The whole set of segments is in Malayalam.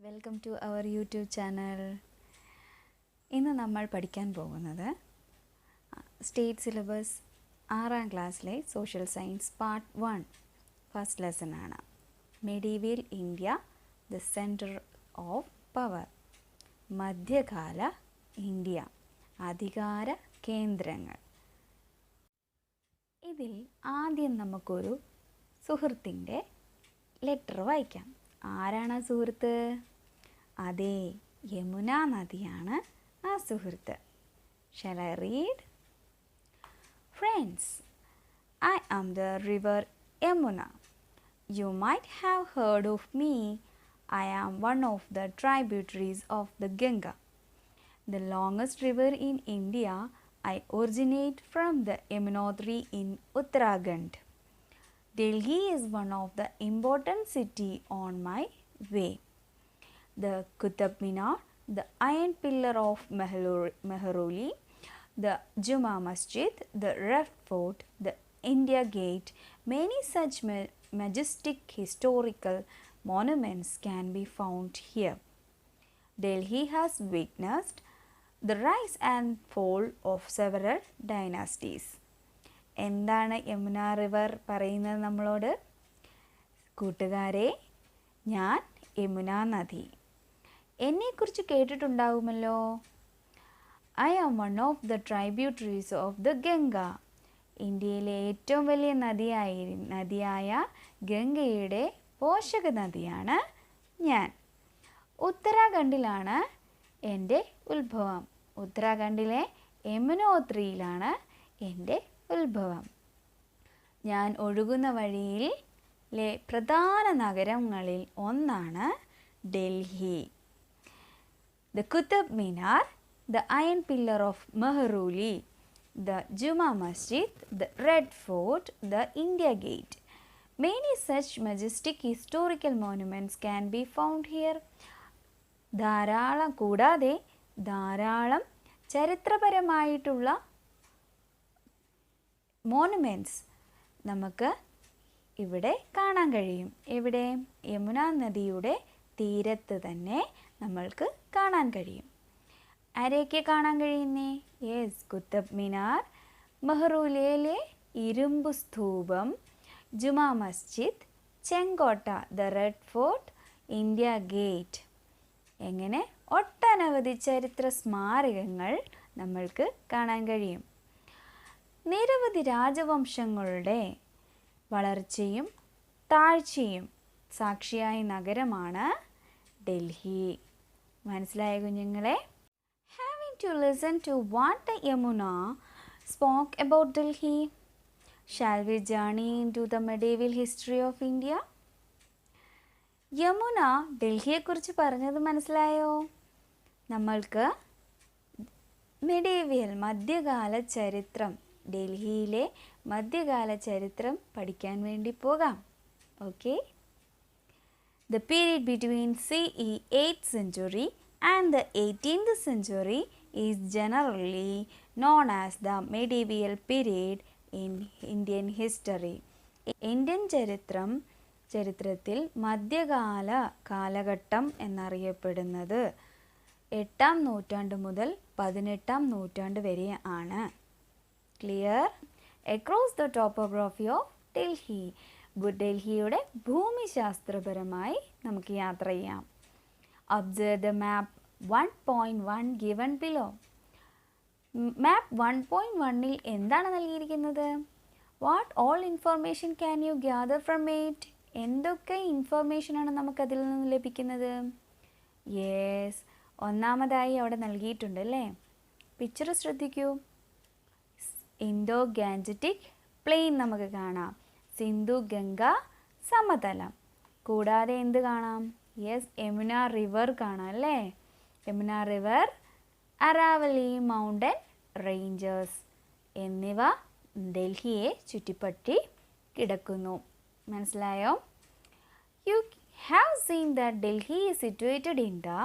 Welcome to our YouTube channel. ഇന്ന് നമ്മൾ പഠിക്കാൻ പോകുന്നത് സ്റ്റേറ്റ് സിലബസ് 6ാം ക്ലാസ്സിലെ social science part 1 first lesson ആണ്. Medieval India, the centre of power. മധ്യകാല ഇന്ത്യ, അധികാര കേന്ദ്രങ്ങൾ. ഇതിൽ ആദ്യം നമുക്കൊരു സുഹൃത്തിൻ്റെ ലെറ്റർ വായിക്കാം. ആരാണ് ആ സുഹൃത്ത്? അതെ, യമുന നദിയാണ് ആ സുഹൃത്ത്. Shall I read? Friends, I am the river Yamuna. You might have heard of me. I am one of the tributaries of the Ganga, the longest river in India. I originate from the Yamunotri in Uttarakhand. Delhi is one of the important cities on my way. The Qutub Minar, the Iron Pillar of Mehrauli, the Juma Masjid, the Red Fort, the India Gate, many such majestic historical monuments can be found here. Delhi has witnessed the rise and fall of several dynasties. എന്താണ് യമുന റിവർ പറയുന്നത് നമ്മളോട്? കൂട്ടുകാരെ, ഞാൻ യമുന നദി. എന്നെക്കുറിച്ച് കേട്ടിട്ടുണ്ടാവുമല്ലോ. I am one of the tributaries of the Ganga. ഇന്ത്യയിലെ ഏറ്റവും വലിയ നദിയായ ഗംഗയുടെ പോഷക നദിയാണ് ഞാൻ. ഉത്തരാഖണ്ഡിലാണ് എൻ്റെ ഉത്ഭവം. ഉത്തരാഖണ്ഡിലെ യമുനോത്രിയിലാണ് എൻ്റെ ഉത്ഭവം. ഞാൻ ഒഴുകുന്ന വഴിയിലെ പ്രധാന നഗരങ്ങളിൽ ഒന്നാണ് Delhi. The Qutub Minar, the Iron Pillar of Mehrauli, the Juma Masjid, the Red Fort, the India Gate. Many such majestic historical monuments can be found here. കൂടാതെ ധാരാളം ചരിത്രപരമായിട്ടുള്ള മോണുമെൻറ്റ്സ് നമുക്ക് ഇവിടെ കാണാൻ കഴിയും. എവിടെ? യമുന നദിയുടെ തീരത്ത് തന്നെ നമ്മൾക്ക് കാണാൻ കഴിയും. ആരെയൊക്കെ കാണാൻ കഴിയുന്നേ? യെസ്, കുത്തബ് മിനാർ, മെഹ്റൗലിയിലെ ഇരുമ്പ് സ്തൂപം, Juma Masjid, Chenkotta, the Red Fort, India Gate. എങ്ങനെ ഒട്ടനവധി ചരിത്ര സ്മാരകങ്ങൾ നമ്മൾക്ക് കാണാൻ കഴിയും. നിരവധി രാജവംശങ്ങളുടെ വളർച്ചയും താഴ്ചയും സാക്ഷിയായ നഗരമാണ് ഡൽഹി. മനസ്സിലായ കുഞ്ഞുങ്ങളെ? Having to listen to what the Yamuna spoke about Delhi, shall we journey into the medieval history of India? Yamuna ഡൽഹിയെക്കുറിച്ച് പറഞ്ഞത് മനസ്സിലായോ? നമ്മൾക്ക് മധ്യകാല ചരിത്രം, ഡൽഹിയിലെ മധ്യകാല ചരിത്രം പഠിക്കാൻ വേണ്ടി പോകാം. Okay. The period between CE 8th century and the 18th century is generally known as the medieval period in Indian history. Indian ചരിത്രത്തിൽ മധ്യകാല കാലഘട്ടം എന്നറിയപ്പെടുന്നത് 8ാം നൂറ്റാണ്ട് മുതൽ 18ാം നൂറ്റാണ്ട് വരെ ആണ്. Clear? Across the topography of Delhi, ഡൽഹിയുടെ ഭൂമിശാസ്ത്രപരമായി നമുക്ക് യാത്ര ചെയ്യാം. Observe the map 1.1 given below. Map 1.1ൽ എന്താണ് നൽകിയിരിക്കുന്നത്? What all information can you gather from it? എന്തൊക്കെ ഇൻഫർമേഷനാണ് നമുക്കതിൽ നിന്ന് ലഭിക്കുന്നത്? യെസ്, ഒന്നാമതായി അവിടെ നൽകിയിട്ടുണ്ട് അല്ലേ? പിക്ചർ ശ്രദ്ധിക്കൂ. ഇൻഡോ ഗാഞ്ചറ്റിക് പ്ലെയിൻ നമുക്ക് കാണാം. സിന്ധു ഗംഗ സമതലം. കൂടാതെ എന്ത് കാണാം? യെസ്, യമുന റിവർ കാണാം അല്ലേ? Yamuna river, Aravalli mountain ranges എന്നിവ ഡൽഹിയെ ചുറ്റിപ്പറ്റി കിടക്കുന്നു. മനസ്സിലായോ? You have seen that Delhi is situated in the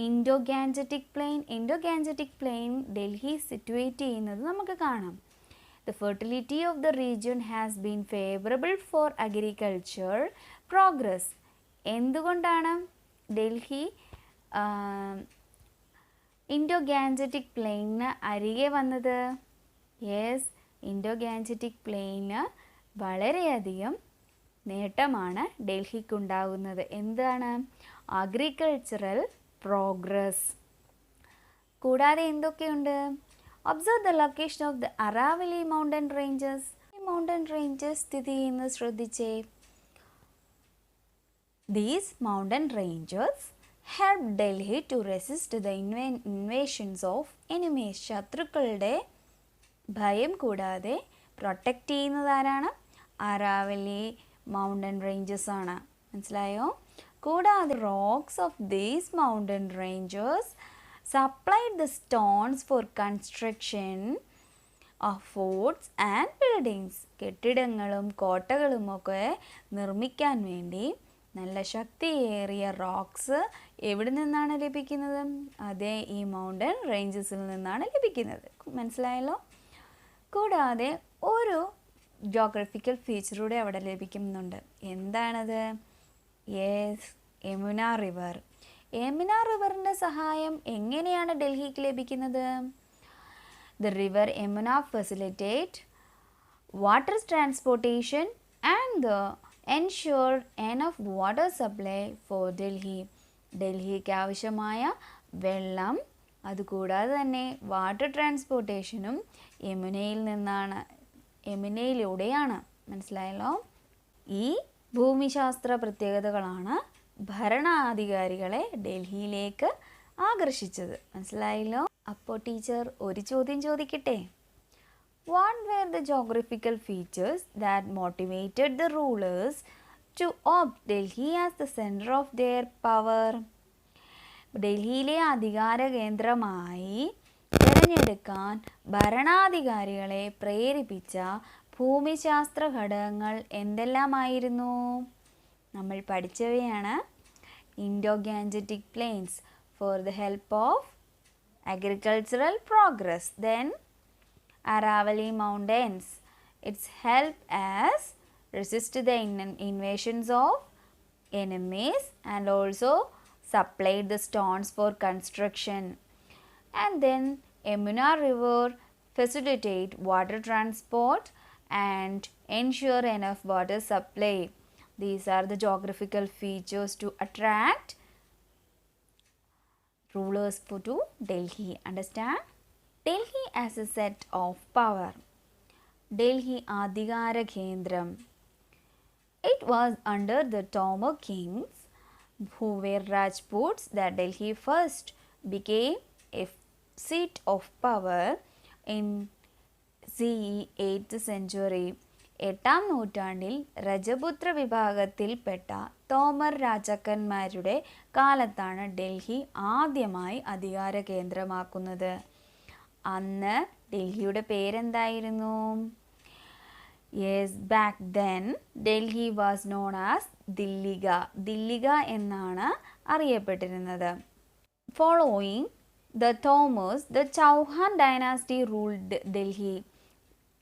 Indo Gangetic plain. Indo Gangetic plain Delhi situate ചെയ്യുന്നത് നമുക്ക് കാണാം. The fertility of the region has been favorable for agriculture progress. എന്തുകൊണ്ടാണ്? ഡൽഹി ഇൻഡോ ഗാൻജറ്റിക് പ്ലെയിനിന് അരികെ വന്നത്? യെസ്, ഇൻഡോ ഗാൻജറ്റിക് പ്ലെയിന് വളരെയധികം നേട്ടമാണ് ഡൽഹിക്കുണ്ടാകുന്നത്. എന്താണ്? Agricultural progress. കൂടാതെ എന്തൊക്കെയുണ്ട്? Observe the location of the Aravalli mountain ranges. ഈ മൗണ്ടൻ റേഞ്ചസ് സ്ഥിതി ചെയ്യുന്നത് ശ്രദ്ധിച്ചേ. These mountain ranges help Delhi to resist the invasions of enemies. ശത്രുക്കളുടെ ഭയം കൂടാതെ പ്രൊട്ടക്റ്റ് ചെയ്യുന്നത് ആരാണ്? അറാവലി മൗണ്ടൻ റേഞ്ചസ് ആണ്. മനസ്സിലായോ? കൂടാതെ rocks of these mountain ranges supplied the stones for construction of forts and buildings. കെട്ടിടങ്ങളും കോട്ടകളുമൊക്കെ നിർമ്മിക്കാൻ വേണ്ടി നല്ല ശക്തിയേറിയ റോക്സ് എവിടെ നിന്നാണ് ലഭിക്കുന്നത്? അതേ, ഈ മൗണ്ടൻ റേഞ്ചസിൽ നിന്നാണ് ലഭിക്കുന്നത്. മനസ്സിലായല്ലോ? കൂടാതെ ഒരു ജോഗ്രഫിക്കൽ ഫീച്ചറൂടെ അവിടെ ലഭിക്കുന്നുണ്ട്. എന്താണത്? Yes, Yamuna river. യമുന റിവറിൻ്റെ സഹായം എങ്ങനെയാണ് ഡൽഹിക്ക് ലഭിക്കുന്നത്? The river Yamuna facilitate water transportation and the ensure enough water supply for Delhi. ഡൽഹിക്ക് ആവശ്യമായ വെള്ളം, അതുകൂടാതെ തന്നെ വാട്ടർ ട്രാൻസ്പോർട്ടേഷനും യമുനയിലൂടെയാണ്. മനസ്സിലായല്ലോ? ഈ ഭൂമിശാസ്ത്ര പ്രത്യേകതകളാണ് ഭരണാധികാരികളെ ഡൽഹിയിലേക്ക് ആകർഷിച്ചത്. മനസ്സിലായല്ലോ? അപ്പോൾ ടീച്ചർ ഒരു ചോദ്യം ചോദിക്കട്ടെ. What were the geographical features that motivated the rulers to opt Delhi as the center of their power? ഡൽഹിയിലെ അധികാര കേന്ദ്രമായി തിരഞ്ഞെടുക്കാൻ ഭരണാധികാരികളെ പ്രേരിപ്പിച്ച ഭൂമിശാസ്ത്ര ഘടകങ്ങൾ എന്തെല്ലാമായിരുന്നു? നമ്മൾ പഠിച്ചവയാണ്. Indo Gangetic plains for the help of agricultural progress. Then Aravalli Mountains, its help as resist the invasions of enemies and also supplied the stones for construction. And then Yamuna River facilitate water transport and ensure enough water supply. These are the geographical features to attract rulers to Delhi. Understand? Delhi as a set of power. Delhi അധികാര കേന്ദ്രം. It was under the Tomar kings who were Rajputs that Delhi first became a seat of power in CE 8th century. 8ാം നൂറ്റാണ്ടിൽ രജപുത്ര വിഭാഗത്തിൽപ്പെട്ട തോമർ രാജാക്കന്മാരുടെ കാലത്താണ് ഡൽഹി ആദ്യമായി അധികാര കേന്ദ്രമാക്കുന്നത്. അന്ന് ഡൽഹിയുടെ പേരെന്തായിരുന്നു? Yes, back then Delhi was known as Dhillika. Dhillika എന്നാണ് അറിയപ്പെട്ടിരുന്നത്. Following the Tomars, the Chauhan dynasty ruled Delhi.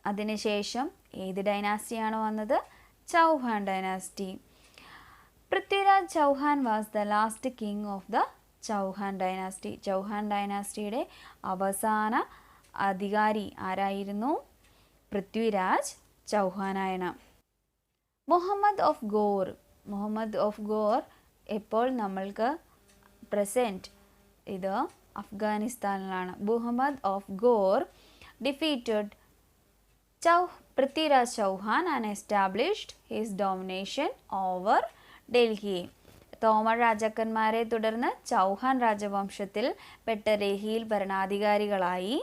അതിനുശേഷം ഏത് ഡൈനാസ്റ്റിയാണ് വന്നത്? Chauhan dynasty. Prithviraj Chauhan was the last king of the Chauhan dynasty. Chauhan ഡൈനാസ്റ്റിയുടെ അവസാന അധികാരി ആരായിരുന്നു? പൃഥ്വിരാജ് ചൗഹാനാണ്. മുഹമ്മദ് ഓഫ് ഗോർ. മുഹമ്മദ് ഓഫ് ഗോർ ഇപ്പോൾ നമ്മൾക്ക് പ്രസൻറ്റ് ഇത് അഫ്ഗാനിസ്ഥാനിലാണ്. Muhammad of Ghor defeated Prithviraj Chauhan and established his domination over Delhi. Tomar രാജാക്കന്മാരെ തുടർന്ന് ചൗഹാൻ രാജവംശത്തിൽ പെട്ട ഡൽഹിയിൽ ഭരണാധികാരികളായി.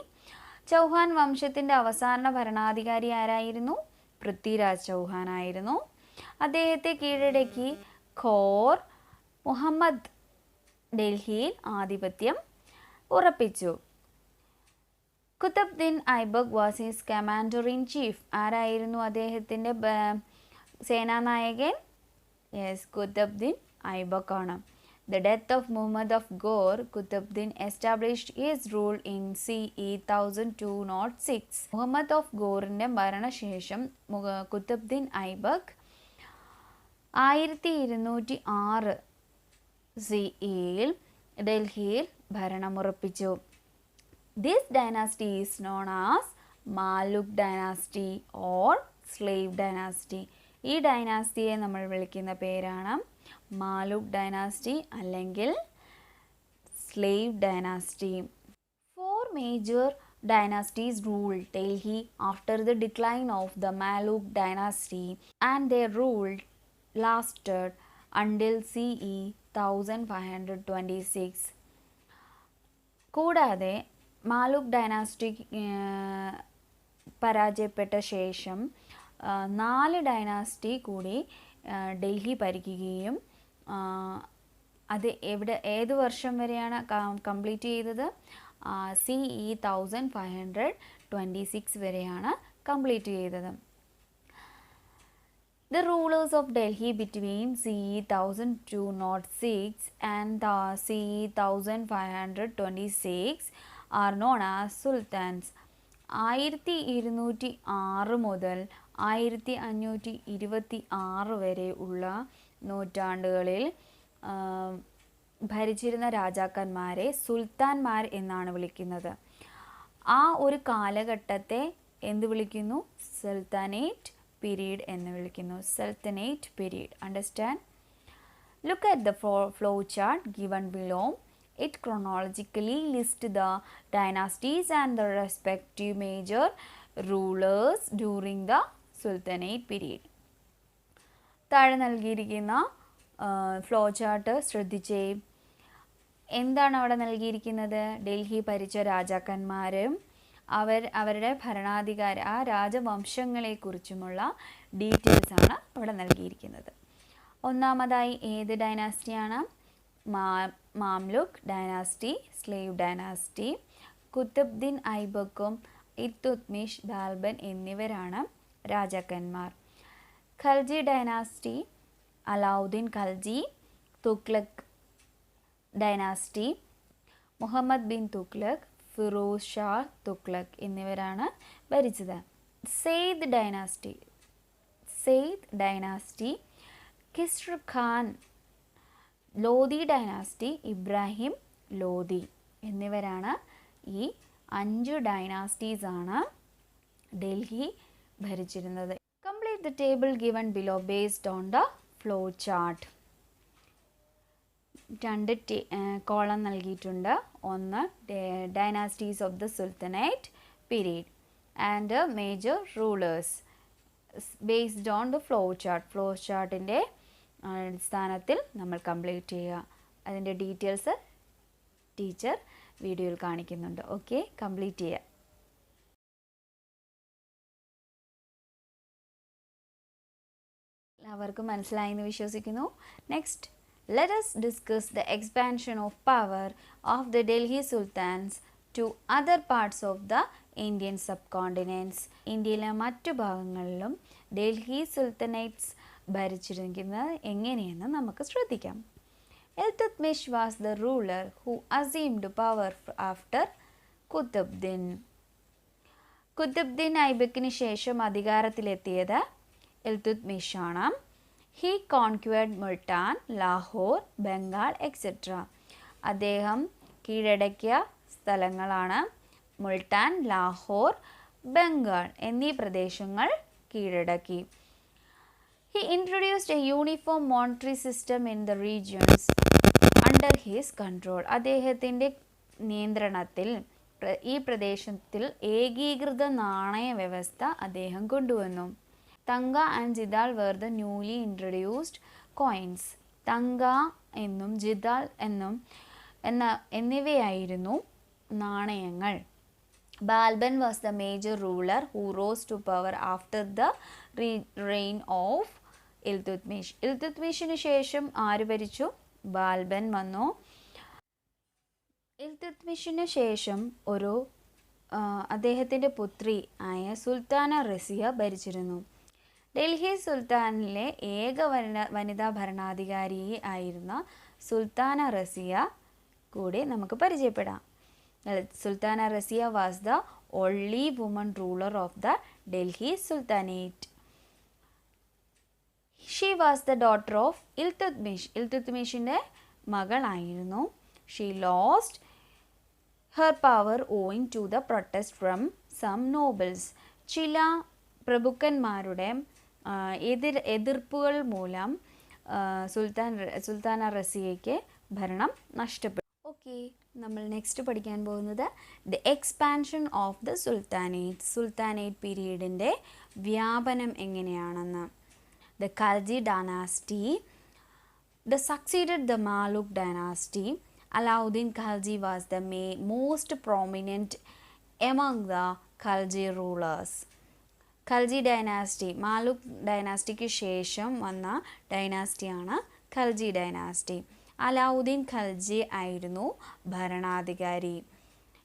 ചൗഹാൻ വംശത്തിൻ്റെ അവസാന ഭരണാധികാരി ആരായിരുന്നു? പൃഥ്വിരാജ് ചൗഹാൻ ആയിരുന്നു. അദ്ദേഹത്തെ കീഴടക്കി ഖോർ മുഹമ്മദ് ഡൽഹിയിൽ ആധിപത്യം ഉറപ്പിച്ചു. Qutbuddin Aibak was his commander in chief. ആരായിരുന്നു അദ്ദേഹത്തിൻ്റെ സേനാനായകൻ? യെസ്, കുത്തബ്ദീൻ ഐബക് ആണ്. The death of Muhammad of Ghor, Qutbuddin established his rule in CE 1206. Muhammad of ഗോറിൻ്റെ മരണശേഷം കുത്തബ്ദീൻ ഐബക് 1206 സിഇയിൽ ഡൽഹിയിൽ ഭരണമുറപ്പിച്ചു. This dynasty is known as Maluk dynasty or slave dynasty. ഈ ഡൈനാസ്റ്റിയെ നമ്മൾ വിളിക്കുന്ന പേരാണ് മാലുക് ഡൈനാസ്റ്റി അല്ലെങ്കിൽ slave dynasty. Four major dynasties ruled Delhi after the decline of the Maluk dynasty, and their rule lasted until CE 1526. കൂടാതെ മാലുക് ഡൈനാസ്റ്റി പരാജയപ്പെട്ട ശേഷം 4 ഡൈനാസ്റ്റി കൂടി ഡൽഹി ഭരിക്കുകയും അത് ഏത് വർഷം വരെയാണ് കംപ്ലീറ്റ് ചെയ്തത്? CE 1526 വരെയാണ് കംപ്ലീറ്റ് ചെയ്തത്. The rulers of Delhi between CE 1206 and CE 1526 are known as sultans. 1206 മുതൽ 1526 വരെ ഉള്ള നൂറ്റാണ്ടുകളിൽ ഭരിച്ചിരുന്ന രാജാക്കന്മാരെ സുൽത്താൻമാർ എന്നാണ് വിളിക്കുന്നത്. ആ ഒരു കാലഘട്ടത്തെ എന്ത് വിളിക്കുന്നു? സൽത്തനേറ്റ് പീരീഡ് എന്ന് വിളിക്കുന്നു. Sultanate period. Understand? Look at the flow chart given below. It chronologically lists the dynasties and the respective major rulers during the Sultanate period. താഴെ നൽകിയിരിക്കുന്ന ഫ്ലോ ചാർട്ട് ശ്രദ്ധിച്ചേ. എന്താണ് അവിടെ നൽകിയിരിക്കുന്നത്? ഡൽഹി ഭരിച്ച രാജാക്കന്മാരും അവരുടെ ഭരണാധികാരി ആ രാജവംശങ്ങളെക്കുറിച്ചുമുള്ള ഡീറ്റെയിൽസ് ആണ് അവിടെ നൽകിയിരിക്കുന്നത്. ഒന്നാമതായി ഏത് ഡൈനാസ്റ്റിയാണ്? Mamluk dynasty, slave dynasty. Qutbuddin ഐബക്കും ഇൽതുത്മിഷ്, ബാൽബൻ എന്നിവരാണ് രാജാക്കന്മാർ. ഖൽജി ഡൈനാസ്റ്റി, അലാവുദ്ദീൻ ഖൽജി. തുഗ്ലക് ഡൈനാസ്റ്റി, മുഹമ്മദ് ബിൻ തുഗ്ലക്, ഫിറോസ് ഷാ തുഗ്ലക് എന്നിവരാണ് ഭരിച്ചത്. സെയ്ദ് ഡൈനാസ്റ്റി, ഖിസ്ർ ഖാൻ. ലോധി ഡൈനാസ്റ്റി, ഇബ്രാഹിം ലോധി എന്നിവരാണ് ഈ 5 ഡൈനാസ്റ്റീസ് ആണ് ഡൽഹി ഭരിച്ചിരുന്നത്. Complete the table given below based on the flow chart. 2 column നൽകിയിട്ടുണ്ട്. ഒന്ന് dynasties of the sultanate period and major rulers based on the flow chart. Flow ചാർട്ടിൻ്റെ അടിസ്ഥാനത്തിൽ നമ്മൾ കംപ്ലീറ്റ് ചെയ്യുക. അതിൻ്റെ ഡീറ്റെയിൽസ് ടീച്ചർ വീഡിയോയിൽ കാണിക്കുന്നുണ്ട്. ഓക്കെ, കംപ്ലീറ്റ് ചെയ്യുക. എല്ലാവർക്കും മനസ്സിലായെന്ന് വിശ്വസിക്കുന്നു. Next, let us discuss the expansion of power of the Delhi Sultans to other parts of the Indian subcontinents. ഇന്ത്യയിലെ മറ്റു ഭാഗങ്ങളിലും ഡൽഹി സുൽത്തനേറ്റ്സ് ഭരിച്ചിരിക്കുന്നത് എങ്ങനെയെന്ന് നമുക്ക് ശ്രദ്ധിക്കാം. Iltutmish was the ruler who assumed power after Qutbuddin. Qutbuddin ഐബക്കിന് ശേഷം അധികാരത്തിലെത്തിയത് ഇൽതുത്മിഷ് ആണ്. He conquered Multan, Lahore, Bengal etcetera. അദ്ദേഹം കീഴടക്കിയ സ്ഥലങ്ങളാണ് മുൾട്ടാൻ, ലാഹോർ, ബംഗാൾ എന്നീ പ്രദേശങ്ങൾ കീഴടക്കി. He introduced a uniform monetary system in the regions under his control. അദ്ദേഹത്തിൻ്റെ നിയന്ത്രണത്തിൽ ഈ പ്രദേശത്തിൽ ഏകീകൃത നാണയ വ്യവസ്ഥ അദ്ദേഹം കൊണ്ടുവന്നു. തങ്ക and ജിദാൽ were the newly introduced coins. തങ്ക എന്നും ജിദാൽ എന്നിവയായിരുന്നു നാണയങ്ങൾ. Balban was the major ruler who rose to power after the reign of Iltutmish. ഇൽതുത്മിഷിന് ശേഷം ആര് ഭരിച്ചു? ബാൽബൻ വന്നു. ഇൽതുത്മിഷിന് ശേഷം അദ്ദേഹത്തിൻ്റെ പുത്രി ആയ സുൽത്താന റസിയ ഭരിച്ചിരുന്നു. ഡൽഹി സുൽത്താനിലെ ഏക വനിതാ ഭരണാധികാരി ആയിരുന്ന സുൽത്താന റസിയ കൂടി നമുക്ക് പരിചയപ്പെടാം. Sultana Razia was the only woman ruler of the Delhi sultanate. She was the daughter of Iltutmish. ഇൽതുത്മിഷിൻ്റെ മകളായിരുന്നു. She lost her power owing to the protest from some nobles. ചില പ്രഭുക്കന്മാരുടെ എതിർപ്പുകൾ മൂലം സുൽത്താന റസിയയ്ക്ക് ഭരണം നഷ്ടപ്പെട്ടു. ഓക്കെ, നമ്മൾ നെക്സ്റ്റ് പഠിക്കാൻ പോകുന്നത് the expansion of the sultanate പീരീഡിൻ്റെ വ്യാപനം എങ്ങനെയാണെന്ന്. The Khalji dynasty succeeded the Mamluk dynasty. Alauddin Khalji was the most prominent among the Khalji rulers. Khalji dynasty, Mamluk ഡൈനാസ്റ്റിക്ക് ശേഷം വന്ന ഡൈനാസ്റ്റിയാണ് ഖൽജി ഡൈനാസ്റ്റി. അലാവുദ്ദീൻ ഖൽജി ആയിരുന്നു ഭരണാധികാരി.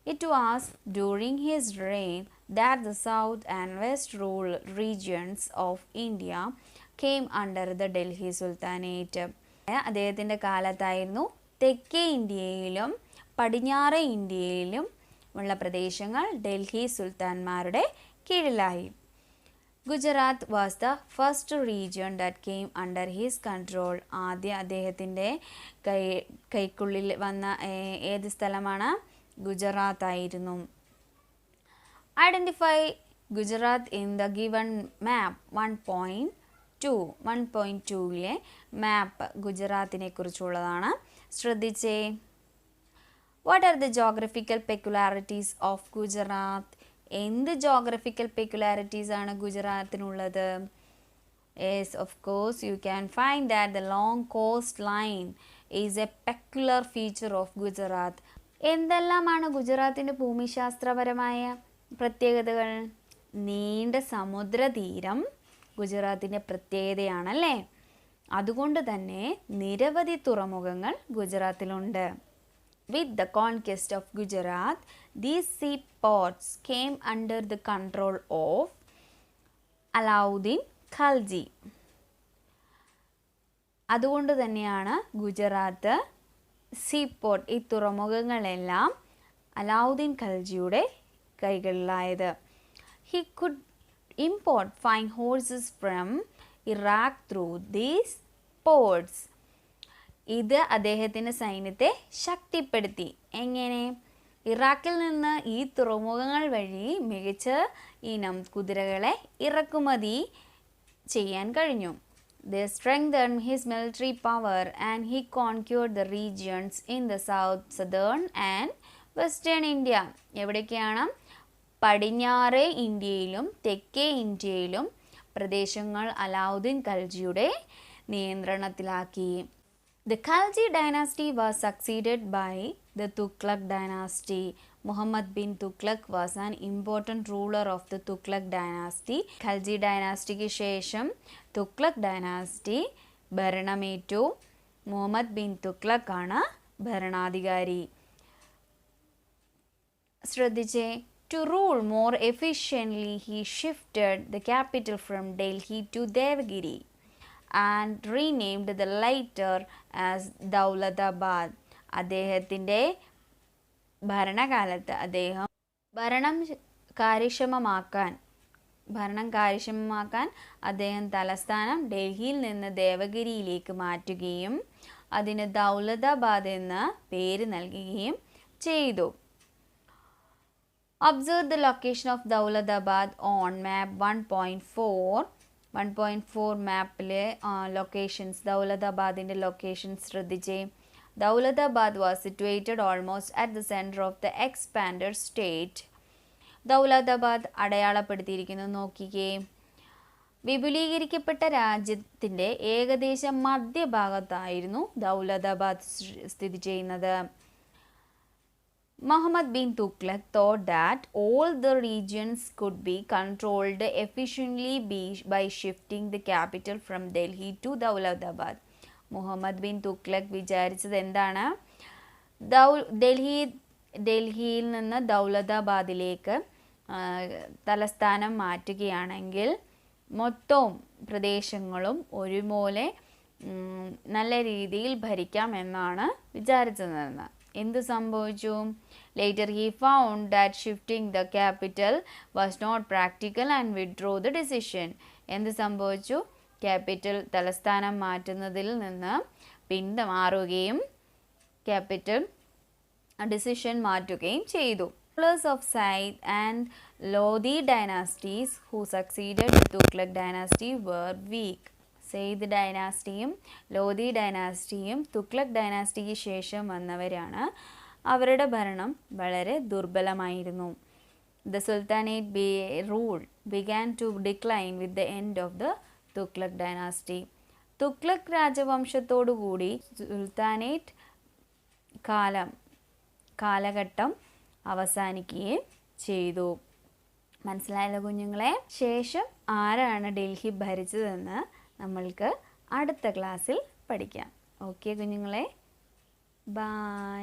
It was during his reign that the south and west regions of India came under the Delhi Sultanate. അദ്ദേഹത്തിൻ്റെ കാലത്തായിരുന്നു തെക്കേ ഇന്ത്യയിലും പടിഞ്ഞാറ് ഇന്ത്യയിലും ഉള്ള പ്രദേശങ്ങൾ ഡൽഹി സുൽത്താൻമാരുടെ കീഴിലായി. Gujarat was the first region that came under his control. ആദ്യം അദ്ദേഹത്തിൻ്റെ കൈക്കുള്ളിൽ വന്ന ഏത് സ്ഥലമാണ്? ഗുജറാത്ത് ആയിരുന്നു. Identify Gujarat in the given map 1.2ലെ മാപ്പ് ഗുജറാത്തിനെ കുറിച്ചുള്ളതാണ്. ശ്രദ്ധിച്ചേ. What are the geographical peculiarities of Gujarat? എന്ത് ജോഗ്രഫിക്കൽ പെക്യുലാരിറ്റീസ് ആണ് ഗുജറാത്തിനുള്ളത്? Yes, of course you can find that the long coast line is a peculiar feature of Gujarat. എന്തെല്ലാമാണ് ഗുജറാത്തിൻ്റെ ഭൂമിശാസ്ത്രപരമായ പ്രത്യേകതകൾ? നീണ്ട സമുദ്രതീരം ഗുജറാത്തിൻ്റെ പ്രത്യേകതയാണല്ലേ. അതുകൊണ്ട് തന്നെ നിരവധി തുറമുഖങ്ങൾ ഗുജറാത്തിലുണ്ട്. With the conquest of Gujarat, these seaports came under the control of Alauddin Khalji. അതുകൊണ്ട് തന്നെയാണ് ഗുജറാത്ത് സീപോർട്ട്, ഈ തുറമുഖങ്ങളെല്ലാം Alauddin ഖൽജിയുടെ കൈകളിലായത്. He could import fine horses from Iraq through these ports. ഇത് അദ്ദേഹത്തിൻ്റെ സൈന്യത്തെ ശക്തിപ്പെടുത്തി. എങ്ങനെ? ഇറാഖിൽ നിന്ന് ഈ തുറമുഖങ്ങൾ വഴി മികച്ച ഇനം കുതിരകളെ ഇറക്കുമതി ചെയ്യാൻ കഴിഞ്ഞു. They strengthened his military power and he conquered the regions in the southern and western India. എവിടേക്കാണ്? പടിഞ്ഞാറേ ഇന്ത്യയിലും തെക്കേ ഇന്ത്യയിലും പ്രദേശങ്ങൾ Alauddin ഖൽജിയുടെ നിയന്ത്രണത്തിലാക്കി. The Khalji dynasty was succeeded by the Tughlaq dynasty. Muhammad bin Tughlaq was an important ruler of the Tughlaq dynasty. Khalji ഡൈനാസ്റ്റിക്ക് ശേഷം തുഗ്ലക് ഡൈനാസ്റ്റി ഭരണമേറ്റു. മുഹമ്മദ് ബിൻ തുഗ്ലക് ആണ് ഭരണാധികാരി. ശ്രദ്ധിച്ചേ. To rule more efficiently, he shifted the capital from Delhi to Devagiri and renamed the later as Daulatabad. അദ്ദേഹത്തിൻ്റെ ഭരണകാലത്ത് അദ്ദേഹം ഭരണം കാര്യക്ഷമമാക്കാൻ അദ്ദേഹം തലസ്ഥാനം ഡൽഹിയിൽ നിന്ന് ദേവഗിരിയിലേക്ക് മാറ്റുകയും അതിന് ദൗലതാബാദ് എന്ന പേര് നൽകുകയും ചെയ്തു. Observe the location of Daulatabad on map 1.4 മാപ്പിലെ ലൊക്കേഷൻസ്, ദൗലതാബാദിൻ്റെ ലൊക്കേഷൻസ് ശ്രദ്ധിച്ചേ. Daulatabad was situated almost at the centre of the expanded state. Daulatabad അടയാളപ്പെടുത്തിയിരിക്കുന്നത് നോക്കിക്കേ. വിപുലീകരിക്കപ്പെട്ട രാജ്യത്തിൻ്റെ ഏകദേശം മധ്യഭാഗത്തായിരുന്നു ദൗലതാബാദ് സ്ഥിതി ചെയ്യുന്നത്. Muhammad bin Tughlaq thought that all the regions could be controlled efficiently by shifting the capital from Delhi to Daulatabad. Muhammad bin Tughlaq വിചാരിച്ചത് എന്താണ്? ഡൽഹിയിൽ നിന്ന് ദൗലതാബാദിലേക്ക് തലസ്ഥാനം മാറ്റുകയാണെങ്കിൽ മൊത്തം പ്രദേശങ്ങളും ഒരുപോലെ നല്ല രീതിയിൽ ഭരിക്കാം എന്നാണ് വിചാരിച്ചതെന്ന്. എന്ത് സംഭവിച്ചു? Later he found that shifting the capital was not practical and withdrew the decision. എന്ത് സംഭവിച്ചു? ക്യാപിറ്റൽ തലസ്ഥാനം മാറ്റുന്നതിൽ നിന്ന് പിന്മാറുകയും ക്യാപിറ്റൽ ഡിസിഷൻ മാറ്റുകയും ചെയ്തു. Rulers of Said and Lodi dynasties who succeeded the Tughlaq dynasty were weak. Syed ഡൈനാസ്റ്റിയും Lodhi ഡൈനാസ്റ്റിയും Tughlaq ഡൈനാസ്റ്റിക്ക് ശേഷം വന്നവരാണ്. അവരുടെ ഭരണം വളരെ ദുർബലമായിരുന്നു. The Sultanate rule began to decline with the end of the Tughlaq dynasty. Tughlaq രാജവംശത്തോടുകൂടി സുൽത്താനേറ്റ് കാലഘട്ടം അവസാനിക്കുകയും ചെയ്തു. മനസ്സിലായല്ലോ കുഞ്ഞുങ്ങളെ? ശേഷം ആരാണ് ഡൽഹി ഭരിച്ചതെന്ന് നമ്മൾക്ക് അടുത്ത ക്ലാസ്സിൽ പഠിക്കാം. ഓക്കെ കുഞ്ഞുങ്ങളെ, ബൈ.